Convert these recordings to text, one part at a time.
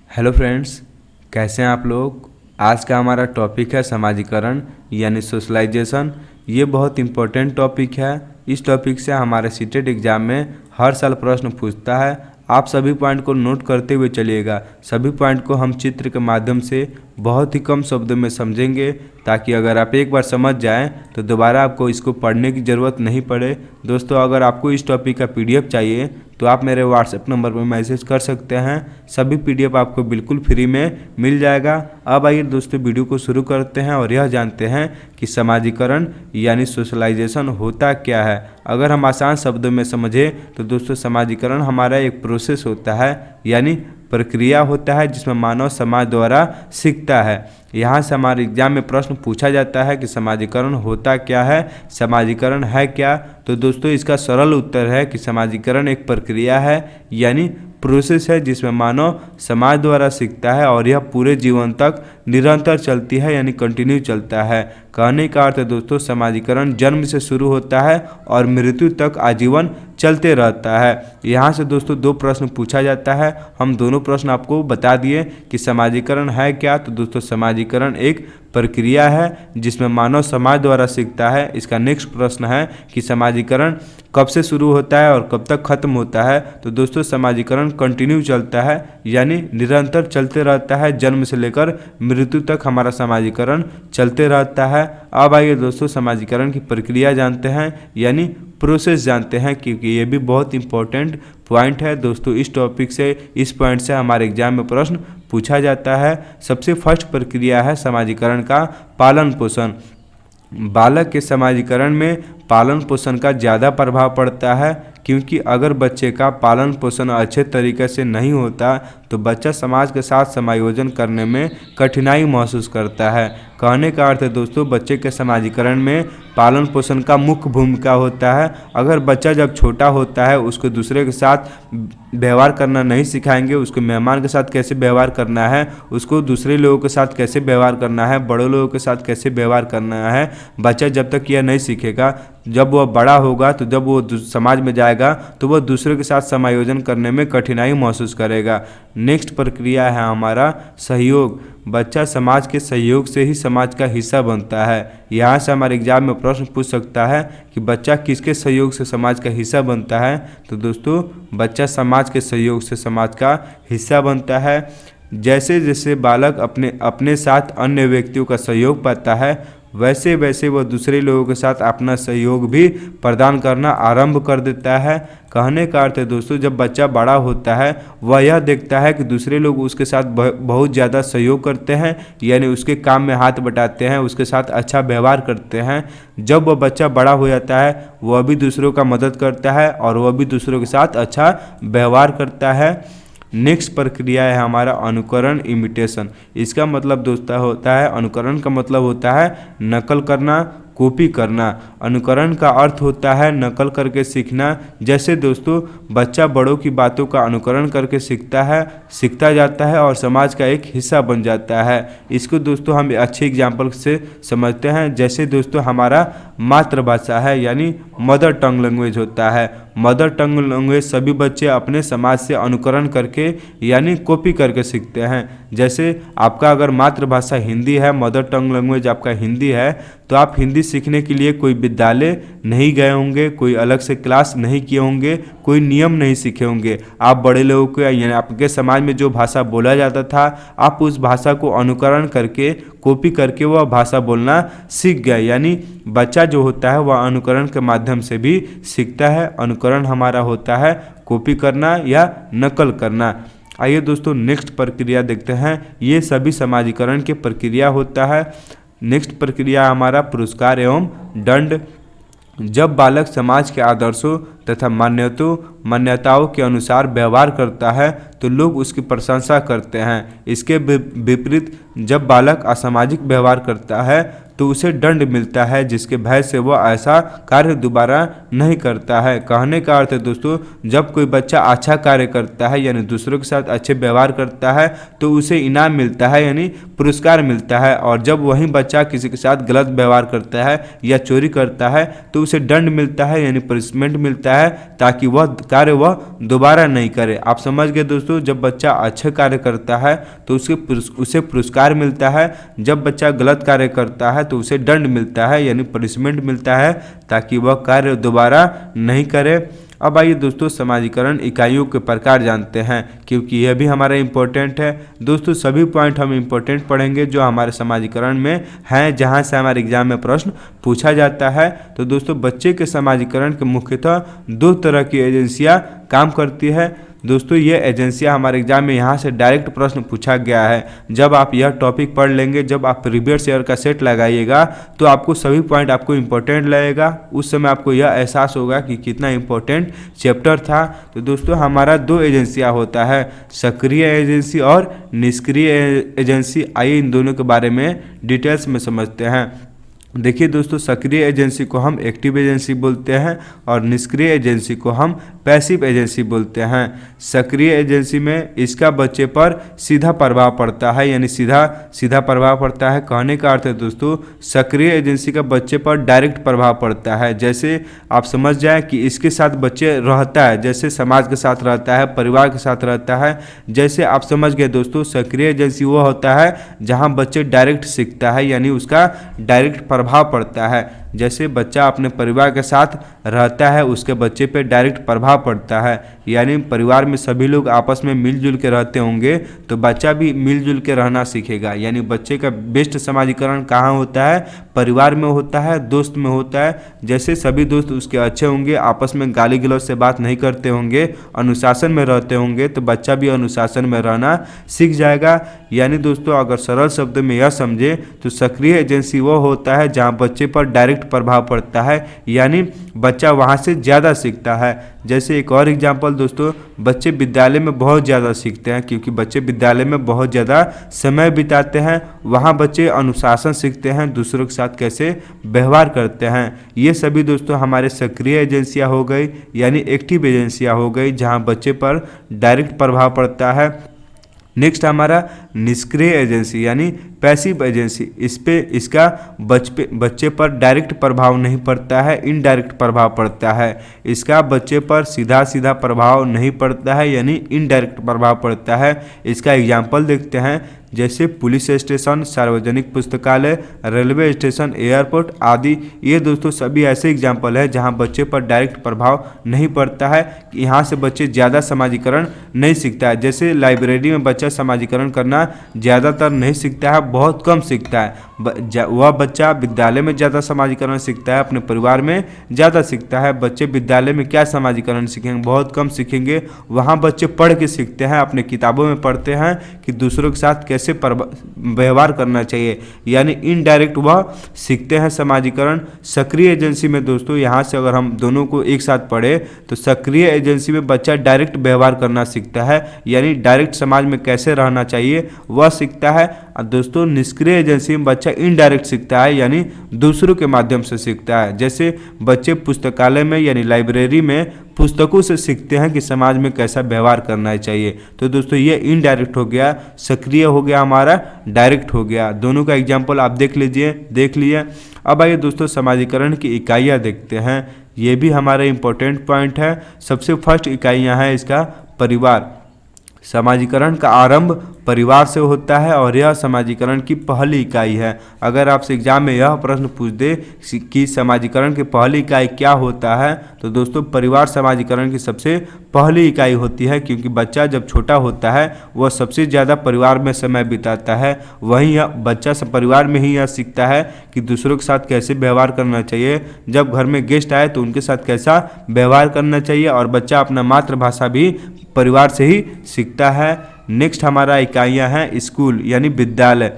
Hello friends, कैसे हैं आप लोग। आज का हमारा टॉपिक है समाजीकरण यानी सोशलाइजेशन। ये बहुत इम्पोर्टेंट टॉपिक है। इस टॉपिक से हमारे सीटेट एग्ज़ाम में हर साल प्रश्न पूछता है। आप सभी पॉइंट को नोट करते हुए चलिएगा। सभी पॉइंट को हम चित्र के माध्यम से बहुत ही कम शब्दों में समझेंगे, ताकि अगर आप एक बार समझ जाएं तो दोबारा आपको इसको पढ़ने की ज़रूरत नहीं पड़े। दोस्तों, अगर आपको इस टॉपिक का पीडीएफ चाहिए तो आप मेरे व्हाट्सएप नंबर पर मैसेज कर सकते हैं। सभी पीडीएफ आपको बिल्कुल फ्री में मिल जाएगा। अब आइए दोस्तों, वीडियो को शुरू करते हैं और यह जानते हैं कि समाजीकरण यानी सोशलाइजेशन होता क्या है। अगर हम आसान शब्दों में समझें तो दोस्तों, समाजीकरण हमारा एक प्रोसेस होता है, यानी प्रक्रिया होता है जिसमें मानव समाज द्वारा सीखता है। यहाँ से हमारे एग्जाम में प्रश्न पूछा जाता है कि समाजीकरण होता क्या है, समाजीकरण है क्या। तो दोस्तों, इसका सरल उत्तर है कि समाजीकरण एक प्रक्रिया है, यानी प्रोसेस है जिसमें मानव समाज द्वारा सीखता है और यह पूरे जीवन तक निरंतर चलती है, यानी कंटिन्यू चलता है। कहने का अर्थ है दोस्तों, समाजीकरण जन्म से शुरू होता है और मृत्यु तक आजीवन चलते रहता है। यहाँ से दोस्तों दो प्रश्न पूछा जाता है। हम दोनों प्रश्न आपको बता दिए कि समाजीकरण है क्या। तो दोस्तों, समाजीकरण एक प्रक्रिया है जिसमें मानव समाज द्वारा सीखता है। इसका नेक्स्ट प्रश्न है कि समाजीकरण कब से शुरू होता है और कब तक खत्म होता है। तो दोस्तों, समाजीकरण कंटिन्यू चलता है, यानी निरंतर चलते रहता है। जन्म से लेकर मृत्यु तक हमारा समाजीकरण चलते रहता है। अब आइए दोस्तों, समाजीकरण की प्रक्रिया जानते हैं, यानी प्रोसेस जानते हैं, क्योंकि ये भी बहुत इंपॉर्टेंट पॉइंट है दोस्तों। इस टॉपिक से, इस पॉइंट से हमारे एग्जाम में प्रश्न पूछा जाता है। सबसे फर्स्ट प्रक्रिया है समाजीकरण का पालन पोषण। बालक के समाजीकरण में पालन पोषण का ज़्यादा प्रभाव पड़ता है, क्योंकि अगर बच्चे का पालन पोषण अच्छे तरीके से नहीं होता तो बच्चा समाज के साथ समायोजन करने में कठिनाई महसूस करता है। कहने का अर्थ है दोस्तों, बच्चे के समाजीकरण में पालन पोषण का मुख्य भूमिका होता है। अगर बच्चा जब छोटा होता है, उसको दूसरे के साथ व्यवहार करना नहीं सिखाएंगे, उसको मेहमान के साथ कैसे व्यवहार करना है, उसको दूसरे लोगों के साथ कैसे व्यवहार करना है, बड़े लोगों के साथ कैसे व्यवहार करना है, बच्चा जब तक यह नहीं सीखेगा, जब वह बड़ा होगा तो जब वो समाज में जाएगा तो वह दूसरों के साथ समायोजन करने में कठिनाई महसूस करेगा। नेक्स्ट प्रक्रिया है हमारा सहयोग। बच्चा समाज के सहयोग से ही समाज का हिस्सा बनता है। यहाँ से हमारे एग्जाम में प्रश्न पूछ सकता है कि बच्चा किसके सहयोग से समाज का हिस्सा बनता है। तो दोस्तों, बच्चा समाज के सहयोग से समाज का हिस्सा बनता है। जैसे जैसे बालक अपने साथ अन्य व्यक्तियों का सहयोग पाता है, वैसे वैसे वह दूसरे लोगों के साथ अपना सहयोग भी प्रदान करना आरंभ कर देता है। कहने का अर्थ है दोस्तों, जब बच्चा बड़ा होता है वह यह देखता है कि दूसरे लोग उसके साथ बहुत ज़्यादा सहयोग करते हैं, यानी उसके काम में हाथ बटाते हैं, उसके साथ अच्छा व्यवहार करते हैं। जब वह बच्चा बड़ा हो जाता है, वह भी दूसरों का मदद करता है और वह भी दूसरों के साथ अच्छा व्यवहार करता है। नेक्स्ट प्रक्रिया है हमारा अनुकरण, इमिटेशन। इसका मतलब दोस्तों होता है, अनुकरण का मतलब होता है नकल करना, कॉपी करना। अनुकरण का अर्थ होता है नकल करके सीखना। जैसे दोस्तों, बच्चा बड़ों की बातों का अनुकरण करके सीखता जाता है और समाज का एक हिस्सा बन जाता है। इसको दोस्तों हम अच्छे एग्जाम्पल से समझते हैं। जैसे दोस्तों, हमारा मातृभाषा है, यानी मदर टंग लैंग्वेज होता है। मदर टंग लैंग्वेज सभी बच्चे अपने समाज से अनुकरण करके, यानी कॉपी करके सीखते हैं। जैसे आपका अगर मातृभाषा हिंदी है, मदर टंग लैंग्वेज आपका हिंदी है, तो आप हिंदी सीखने के लिए कोई विद्यालय नहीं गए होंगे, कोई अलग से क्लास नहीं किए होंगे, कोई नियम नहीं सीखे होंगे। आप बड़े लोगों को, यानी आपके समाज में जो भाषा बोला जाता था, आप उस भाषा को अनुकरण करके, कॉपी करके वह भाषा बोलना सीख गए। यानी बच्चा जो होता है वह अनुकरण के माध्यम से भी सीखता है। अनुकरण हमारा होता है कॉपी करना या नकल करना। आइए दोस्तों, नेक्स्ट प्रक्रिया देखते हैं। ये सभी समाजीकरण की प्रक्रिया होता है। नेक्स्ट प्रक्रिया हमारा पुरस्कार एवं दंड। जब बालक समाज के आदर्शों तथा मान्यताओं के अनुसार व्यवहार करता है तो लोग उसकी प्रशंसा करते हैं। इसके विपरीत जब बालक असामाजिक व्यवहार करता है तो उसे दंड मिलता है, जिसके भय से वह ऐसा कार्य दोबारा नहीं करता है। कहने का अर्थ है दोस्तों, जब कोई बच्चा अच्छा कार्य करता है यानी दूसरों के साथ अच्छे व्यवहार करता है तो उसे इनाम मिलता है यानी पुरस्कार मिलता है, और जब वही बच्चा किसी के साथ गलत व्यवहार करता है या चोरी करता है तो उसे दंड मिलता है यानी पनिशमेंट मिलता है, ताकि वह कार्य वह दोबारा नहीं करे। आप समझ गए दोस्तों, जब बच्चा अच्छा कार्य करता है तो उसे पुरस्कार मिलता है, जब बच्चा गलत कार्य करता है तो उसे दंड मिलता है यानी पनिशमेंट मिलता है, ताकि वह कार्य दोबारा नहीं करे। अब आइए दोस्तों समाजीकरण इकाइयों के प्रकार जानते हैं, क्योंकि यह भी हमारा इम्पोर्टेंट है। दोस्तों सभी पॉइंट हम इम्पोर्टेंट पढ़ेंगे जो हमारे समाजीकरण में हैं, जहां से हमारे एग्जाम में प्रश्न पूछा जाता है। तो दोस्तों बच्चे के समाजीकरण के मुख्यतः दो तरह की एजेंसियां काम करती है। दोस्तों ये एजेंसियां हमारे एग्जाम में यहाँ से डायरेक्ट प्रश्न पूछा गया है। जब आप यह टॉपिक पढ़ लेंगे, जब आप प्रीवियस ईयर का सेट लगाइएगा तो आपको सभी पॉइंट आपको इम्पोर्टेंट लगेगा। उस समय आपको यह एहसास होगा कि कितना इम्पोर्टेंट चैप्टर था। तो दोस्तों हमारा दो एजेंसियां होता है, सक्रिय एजेंसी और निष्क्रिय एजेंसी। आइए इन दोनों के बारे में डिटेल्स में समझते हैं। देखिए दोस्तों, सक्रिय एजेंसी को हम एक्टिव एजेंसी बोलते हैं और निष्क्रिय एजेंसी को हम पैसिव एजेंसी बोलते हैं। सक्रिय एजेंसी में इसका बच्चे पर सीधा प्रभाव पड़ता है यानी सीधा प्रभाव पड़ता है। कहने का अर्थ है दोस्तों, सक्रिय एजेंसी का बच्चे पर डायरेक्ट प्रभाव पड़ता है। जैसे आप समझ जाएं कि इसके साथ बच्चे रहता है, जैसे समाज के साथ रहता है, परिवार के साथ रहता है। जैसे आप समझ गए दोस्तों, सक्रिय एजेंसी वो होता है जहां बच्चे डायरेक्ट सीखता है यानी उसका डायरेक्ट प्रभाव पड़ता है। जैसे बच्चा अपने परिवार के साथ रहता है, उसके बच्चे पे डायरेक्ट प्रभाव पड़ता है, यानी परिवार में सभी लोग आपस में मिलजुल के रहते होंगे तो बच्चा भी मिलजुल के रहना सीखेगा। यानी बच्चे का बेस्ट समाजीकरण कहाँ होता है? परिवार में होता है, दोस्त में होता है। जैसे सभी दोस्त उसके अच्छे होंगे, आपस में गाली गलौज से बात नहीं करते होंगे, अनुशासन में रहते होंगे, तो बच्चा भी अनुशासन में रहना सीख जाएगा। यानी दोस्तों अगर सरल शब्द में यह समझे तो सक्रिय एजेंसी वो होता है जहाँ बच्चे पर डायरेक्ट प्रभाव पड़ता है, यानी बच्चा वहाँ से ज़्यादा सीखता है। जैसे एक और एग्जांपल दोस्तों, बच्चे विद्यालय में बहुत ज़्यादा सीखते हैं क्योंकि बच्चे विद्यालय में बहुत ज़्यादा समय बिताते हैं। वहाँ बच्चे अनुशासन सीखते हैं, दूसरों के साथ कैसे व्यवहार करते हैं। ये सभी दोस्तों हमारे सक्रिय एजेंसियाँ हो गई यानी एक्टिव एजेंसियाँ हो गई जहाँ बच्चे पर डायरेक्ट प्रभाव पड़ता है। नेक्स्ट हमारा निष्क्रिय एजेंसी यानी पैसिव एजेंसी। इसका बच्चे पर डायरेक्ट प्रभाव नहीं पड़ता है, इनडायरेक्ट प्रभाव पड़ता है। इसका बच्चे पर सीधा प्रभाव नहीं पड़ता है यानी इनडायरेक्ट प्रभाव पड़ता है। इसका एग्जाम्पल देखते हैं, जैसे पुलिस स्टेशन, सार्वजनिक पुस्तकालय, रेलवे स्टेशन, एयरपोर्ट आदि। ये दोस्तों सभी ऐसे एग्जाम्पल है जहाँ बच्चे पर डायरेक्ट प्रभाव नहीं पड़ता है। यहाँ से बच्चे ज़्यादा समाजीकरण नहीं सीखता है। जैसे लाइब्रेरी में बच्चा समाजीकरण करना ज़्यादातर नहीं सीखता है, बहुत कम सीखता है। वह बच्चा विद्यालय में ज़्यादा समाजीकरण सीखता है, अपने परिवार में ज़्यादा सीखता है। बच्चे विद्यालय में क्या समाजीकरण सीखेंगे? बहुत कम सीखेंगे। वहाँ बच्चे पढ़ के सीखते हैं, अपने किताबों में पढ़ते हैं कि दूसरों के साथ कैसे व्यवहार करना चाहिए, यानी इनडायरेक्ट वह सीखते हैं समाजीकरण। सक्रिय एजेंसी में दोस्तों यहाँ से अगर हम दोनों को एक साथ पढ़े तो सक्रिय एजेंसी में बच्चा डायरेक्ट व्यवहार करना सीखता है, यानी डायरेक्ट समाज में कैसे रहना चाहिए वह सीखता है। और दोस्तों निष्क्रिय एजेंसी में बच्चा इनडायरेक्ट सीखता है यानी दूसरों के माध्यम से सीखता है। जैसे बच्चे पुस्तकालय में यानी लाइब्रेरी में पुस्तकों से सीखते हैं कि समाज में कैसा व्यवहार करना चाहिए। तो दोस्तों ये इनडायरेक्ट हो गया, सक्रिय हो गया, हमारा डायरेक्ट हो गया। दोनों का एग्जाम्पल आप देख लीजिए। अब आइए दोस्तों समाजीकरण की इकाइयाँ देखते हैं। ये भी हमारा इम्पोर्टेंट पॉइंट है। सबसे फर्स्ट इकाइयाँ हैं इसका परिवार। समाजीकरण का आरंभ परिवार से होता है और यह समाजीकरण की पहली इकाई है। अगर आपसे एग्जाम में यह प्रश्न पूछ दे कि समाजीकरण की पहली इकाई क्या होता है, तो दोस्तों परिवार समाजीकरण की सबसे पहली इकाई होती है, क्योंकि बच्चा जब छोटा होता है वह सबसे ज़्यादा परिवार में समय बिताता है। वहीं यह बच्चा सब परिवार में ही यह सीखता है कि दूसरों के साथ कैसे व्यवहार करना चाहिए, जब घर में गेस्ट आए तो उनके साथ कैसा व्यवहार करना चाहिए, और बच्चा अपना मातृभाषा भी परिवार से ही सीखता है। नेक्स्ट हमारा इकाइयाँ हैं स्कूल यानी विद्यालय।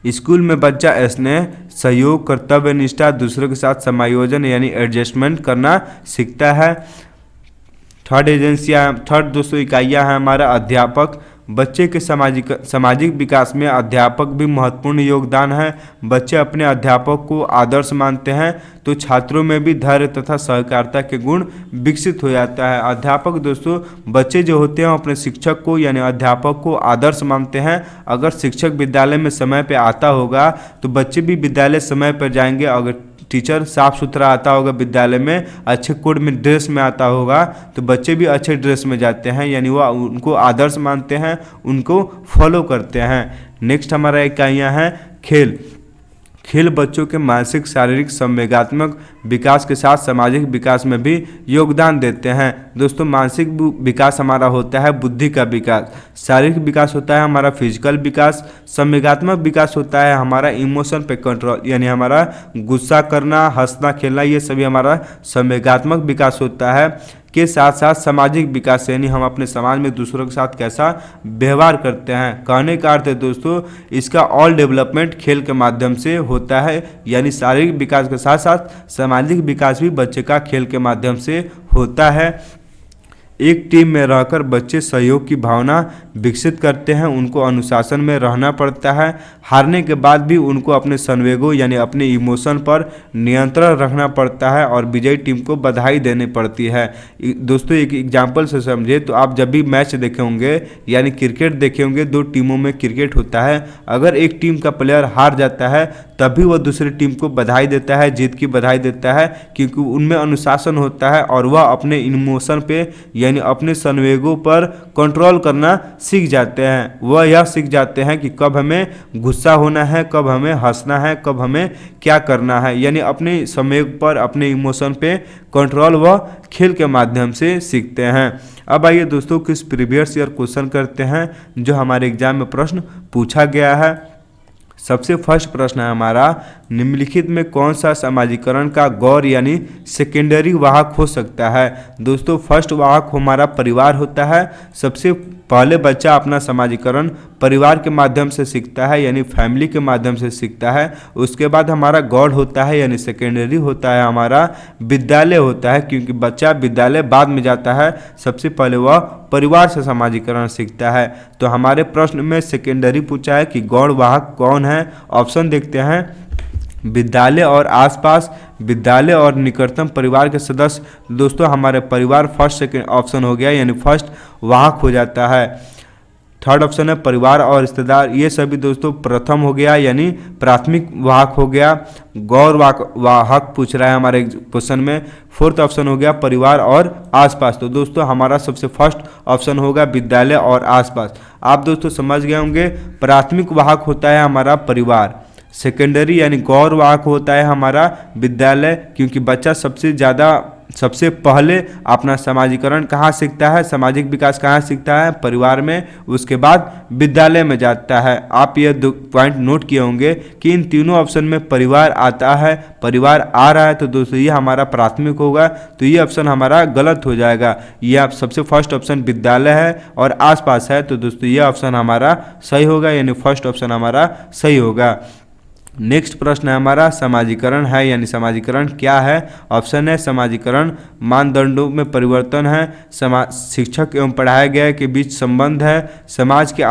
स्कूल में बच्चा स्नेह, सहयोग, कर्तव्य निष्ठा, दूसरों के साथ समायोजन यानी एडजस्टमेंट करना सीखता है। थर्ड दोस्तों इकाइयाँ हैं हमारा अध्यापक। बच्चे के सामाजिक विकास में अध्यापक भी महत्वपूर्ण योगदान है। बच्चे अपने अध्यापक को आदर्श मानते हैं तो छात्रों में भी धैर्य तथा सहकारिता के गुण विकसित हो जाता है। अध्यापक दोस्तों, बच्चे जो होते हैं अपने शिक्षक को यानी अध्यापक को आदर्श मानते हैं। अगर शिक्षक विद्यालय में समय पर आता होगा तो बच्चे भी विद्यालय समय पर जाएंगे। अगर टीचर साफ सुथरा आता होगा विद्यालय में, अच्छे कोड में ड्रेस में आता होगा तो बच्चे भी अच्छे ड्रेस में जाते हैं, यानी वह उनको आदर्श मानते हैं, उनको फॉलो करते हैं। नेक्स्ट हमारा इकाइयाँ हैं खेल। खेल बच्चों के मानसिक, शारीरिक, संवेगात्मक विकास के साथ सामाजिक विकास में भी योगदान देते हैं। दोस्तों, मानसिक विकास हमारा होता है बुद्धि का विकास, शारीरिक विकास होता है हमारा फिजिकल विकास, संवेगात्मक विकास होता है हमारा इमोशन पे कंट्रोल, यानी हमारा गुस्सा करना, हंसना, खेलना, ये सभी हमारा संवेगात्मक विकास होता है। के साथ साथ सामाजिक विकास यानी हम अपने समाज में दूसरों के साथ कैसा व्यवहार करते हैं। कहने का अर्थ है दोस्तों, इसका ऑल डेवलपमेंट खेल के माध्यम से होता है, यानी शारीरिक विकास के साथ साथ सामाजिक विकास भी बच्चे का खेल के माध्यम से होता है। एक टीम में रहकर बच्चे सहयोग की भावना विकसित करते हैं, उनको अनुशासन में रहना पड़ता है। हारने के बाद भी उनको अपने संवेगों यानी अपने इमोशन पर नियंत्रण रखना पड़ता है और विजयी टीम को बधाई देनी पड़ती है। दोस्तों, एक एग्जांपल से समझे तो आप जब भी मैच देखे होंगे यानी क्रिकेट देखे होंगे, दो टीमों में क्रिकेट होता है। अगर एक टीम का प्लेयर हार जाता है तभी वह दूसरी टीम को बधाई देता है, जीत की बधाई देता है, क्योंकि उनमें अनुशासन होता है और वह अपने इमोशन पे यानी अपने संवेगों पर कंट्रोल करना सीख जाते हैं। वह यह सीख जाते हैं कि कब हमें गुस्सा होना है, कब हमें हंसना है, कब हमें क्या करना है, यानी अपने संवेग पर, अपने इमोशन पे कंट्रोल वह खेल के माध्यम से सीखते हैं। अब आइए दोस्तों कुछ प्रीवियस ईयर क्वेश्चन करते हैं जो हमारे एग्जाम में प्रश्न पूछा गया है। सबसे फर्स्ट प्रश्न है हमारा, निम्नलिखित में कौन सा समाजीकरण का गौर यानी सेकेंडरी वाहक हो सकता है। दोस्तों, फर्स्ट वाहक हमारा परिवार होता है। सबसे पहले बच्चा अपना समाजीकरण परिवार के माध्यम से सीखता है, यानी फैमिली के माध्यम से सीखता है। उसके बाद हमारा गॉड होता है, यानी सेकेंडरी होता है हमारा विद्यालय होता है, क्योंकि बच्चा विद्यालय बाद में जाता है, सबसे पहले वह परिवार से समाजीकरण सीखता है। तो हमारे प्रश्न में सेकेंडरी पूछा है कि गौड़ वाहक कौन है। ऑप्शन देखते हैं, विद्यालय और आसपास, विद्यालय और निकटतम परिवार के सदस्य। दोस्तों, हमारे परिवार फर्स्ट सेकेंड ऑप्शन हो गया, यानी फर्स्ट वाहक हो जाता है। थर्ड ऑप्शन है परिवार और रिश्तेदार, ये सभी दोस्तों प्रथम हो गया, यानी प्राथमिक वाहक हो गया। गौर वाहक पूछ रहा है हमारे क्वेश्चन में। फोर्थ ऑप्शन हो गया परिवार और आसपास। तो दोस्तों, हमारा सबसे फर्स्ट ऑप्शन होगा विद्यालय और आसपास। आप दोस्तों समझ गए होंगे, प्राथमिक वाहक होता है हमारा परिवार, सेकेंडरी यानी गौर वाहक होता है हमारा विद्यालय, क्योंकि बच्चा सबसे पहले अपना समाजीकरण कहाँ सीखता है, सामाजिक विकास कहाँ सीखता है, परिवार में, उसके बाद विद्यालय में जाता है। आप ये दो पॉइंट नोट किए होंगे कि इन तीनों ऑप्शन में परिवार आता है, परिवार आ रहा है, तो दोस्तों ये हमारा प्राथमिक होगा, तो ये ऑप्शन हमारा गलत हो जाएगा। ये आप सबसे फर्स्ट ऑप्शन विद्यालय है और आसपास है, तो दोस्तों ये ऑप्शन हमारा सही होगा, यानी फर्स्ट ऑप्शन हमारा सही होगा। नेक्स्ट प्रश्न है हमारा, समाजीकरण है यानी समाजीकरण क्या है। ऑप्शन है समाजीकरण मानदंडों में परिवर्तन है, शिक्षक एवं पढ़ाए गए के बीच संबंध है, समाज के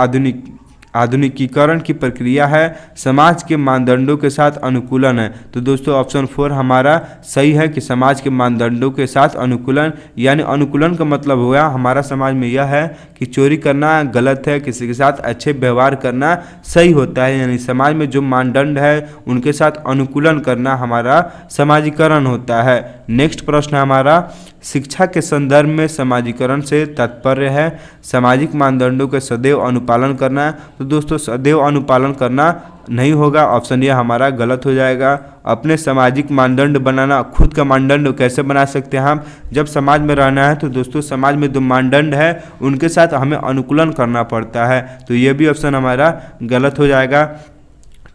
आधुनिकीकरण की प्रक्रिया है, समाज के मानदंडों के साथ अनुकूलन है। तो दोस्तों ऑप्शन 4 हमारा सही है कि समाज के मानदंडों के साथ अनुकूलन, यानी अनुकूलन का मतलब हुआ हमारा समाज में यह है कि चोरी करना गलत है, किसी के साथ अच्छे व्यवहार करना सही होता है, यानी समाज में जो मानदंड है उनके साथ अनुकूलन करना हमारा समाजीकरण होता है। नेक्स्ट प्रश्न हमारा, शिक्षा के संदर्भ में समाजीकरण से तात्पर्य है सामाजिक मानदंडों के सदैव अनुपालन करना। तो दोस्तों सदैव अनुपालन करना नहीं होगा, ऑप्शन ये हमारा गलत हो जाएगा। अपने सामाजिक मानदंड बनाना, खुद का मानदंड कैसे बना सकते हैं हम, जब समाज में रहना है तो दोस्तों समाज में जो मानदंड है उनके साथ हमें अनुकूलन करना पड़ता है, तो ये भी ऑप्शन हमारा गलत हो जाएगा।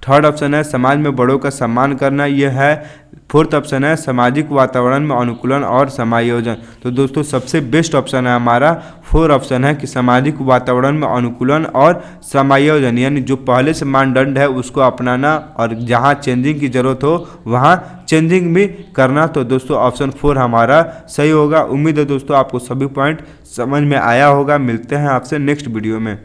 थर्ड ऑप्शन है समाज में बड़ों का सम्मान करना, यह है। फोर्थ ऑप्शन है सामाजिक वातावरण में अनुकूलन और समायोजन। तो दोस्तों सबसे बेस्ट ऑप्शन है हमारा 4 ऑप्शन है कि सामाजिक वातावरण में अनुकूलन और समायोजन, यानी जो पहले से मानदंड है उसको अपनाना और जहां चेंजिंग की जरूरत हो वहां चेंजिंग भी करना। तो दोस्तों ऑप्शन 4 हमारा सही होगा। उम्मीद है दोस्तों आपको सभी पॉइंट समझ में आया होगा। मिलते हैं आपसे नेक्स्ट वीडियो में।